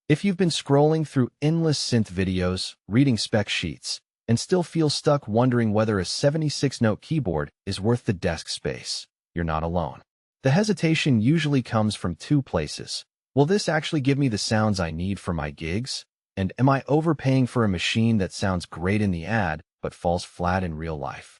If you've been scrolling through endless synth videos, reading spec sheets, and still feel stuck wondering whether a 76-note keyboard is worth the desk space, you're not alone. The hesitation usually comes from two places. Will this actually give me the sounds I need for my gigs? And am I overpaying for a machine that sounds great in the ad but falls flat in real life?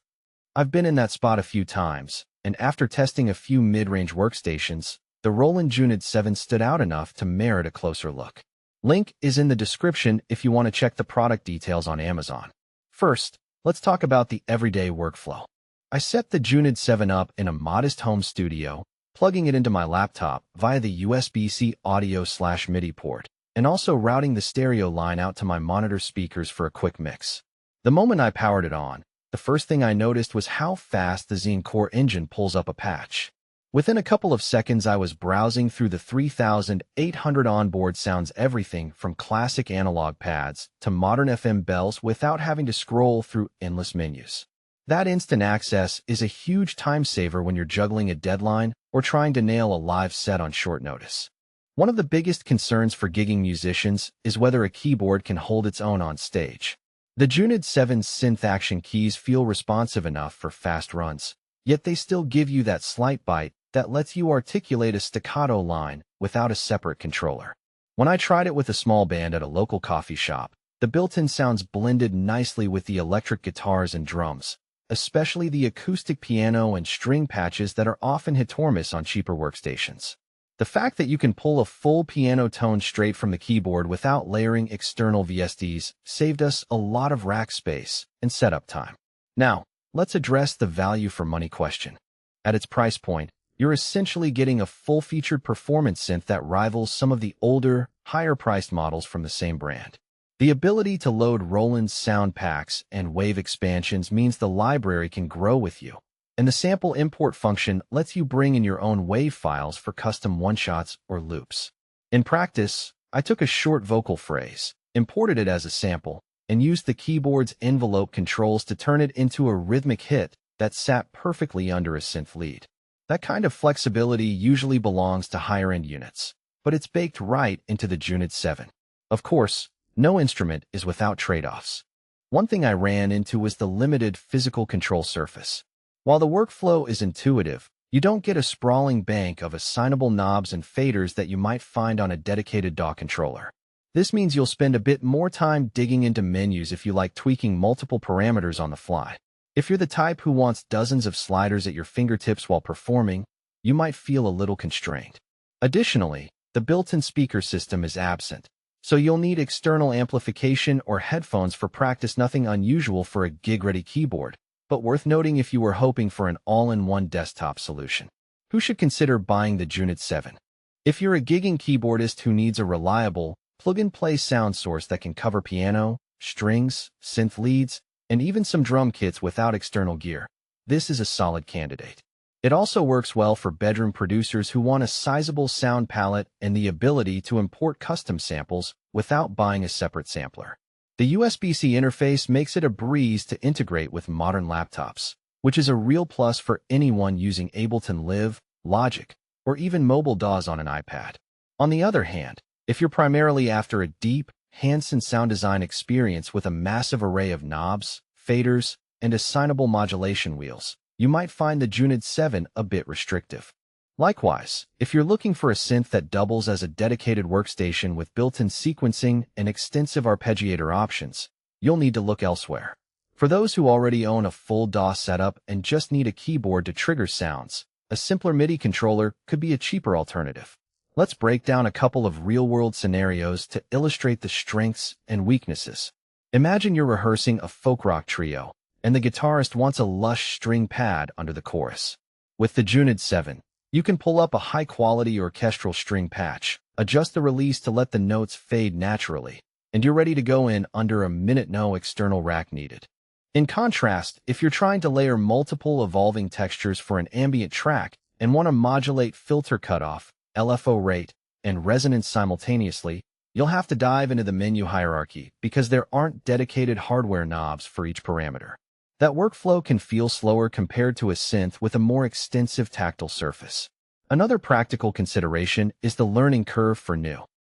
I've been in that spot a few times, and after testing a few mid-range workstations, the Roland JUNO 7 stood out enough to merit a closer look. Link is in the description if you want to check the product details on Amazon. First, let's talk about the everyday workflow. I set the JUNO 7 up in a modest home studio, plugging it into my laptop via the USB-C audio/MIDI port, and also routing the stereo line out to my monitor speakers for a quick mix. The moment I powered it on, the first thing I noticed was how fast the ZEN-Core engine pulls up a patch. Within a couple of seconds, I was browsing through the 3,800 onboard sounds, everything from classic analog pads to modern FM bells, without having to scroll through endless menus. That instant access is a huge time saver when you're juggling a deadline or trying to nail a live set on short notice. One of the biggest concerns for gigging musicians is whether a keyboard can hold its own on stage. The JUNO 7's synth action keys feel responsive enough for fast runs, yet they still give you that slight bite that lets you articulate a staccato line without a separate controller. When I tried it with a small band at a local coffee shop, the built-in sounds blended nicely with the electric guitars and drums, especially the acoustic piano and string patches that are often hit or miss on cheaper workstations. The fact that you can pull a full piano tone straight from the keyboard without layering external VSTs saved us a lot of rack space and setup time. Now, let's address the value for money question. At its price point, you're essentially getting a full-featured performance synth that rivals some of the older, higher-priced models from the same brand. The ability to load Roland's sound packs and wave expansions means the library can grow with you, and the sample import function lets you bring in your own wave files for custom one-shots or loops. In practice, I took a short vocal phrase, imported it as a sample, and used the keyboard's envelope controls to turn it into a rhythmic hit that sat perfectly under a synth lead. That kind of flexibility usually belongs to higher-end units, but it's baked right into the JUNO 7. Of course, no instrument is without trade-offs. One thing I ran into was the limited physical control surface. While the workflow is intuitive, you don't get a sprawling bank of assignable knobs and faders that you might find on a dedicated DAW controller. This means you'll spend a bit more time digging into menus if you like tweaking multiple parameters on the fly. If you're the type who wants dozens of sliders at your fingertips while performing, you might feel a little constrained. Additionally, the built-in speaker system is absent, so you'll need external amplification or headphones for practice. Nothing unusual for a gig-ready keyboard, but worth noting if you were hoping for an all-in-one desktop solution. Who should consider buying the JUNO 7? If you're a gigging keyboardist who needs a reliable, plug-and-play sound source that can cover piano, strings, synth leads, and even some drum kits without external gear, this is a solid candidate. It also works well for bedroom producers who want a sizable sound palette and the ability to import custom samples without buying a separate sampler. The USB-C interface makes it a breeze to integrate with modern laptops, which is a real plus for anyone using Ableton Live, Logic, or even mobile DAWs on an iPad. On the other hand, if you're primarily after a deep, hands-on sound design experience with a massive array of knobs, faders, and assignable modulation wheels, you might find the JUNO 7 a bit restrictive. Likewise, if you're looking for a synth that doubles as a dedicated workstation with built-in sequencing and extensive arpeggiator options, you'll need to look elsewhere. For those who already own a full DAW setup and just need a keyboard to trigger sounds, a simpler MIDI controller could be a cheaper alternative. Let's break down a couple of real-world scenarios to illustrate the strengths and weaknesses. Imagine you're rehearsing a folk rock trio, and the guitarist wants a lush string pad under the chorus. With the JUNO 7, you can pull up a high-quality orchestral string patch, adjust the release to let the notes fade naturally, and you're ready to go in under a minute. No external rack needed. In contrast, if you're trying to layer multiple evolving textures for an ambient track and want to modulate filter cutoff, LFO rate, and resonance simultaneously, you'll have to dive into the menu hierarchy because there aren't dedicated hardware knobs for each parameter. That workflow can feel slower compared to a synth with a more extensive tactile surface. Another practical consideration is the learning curve for new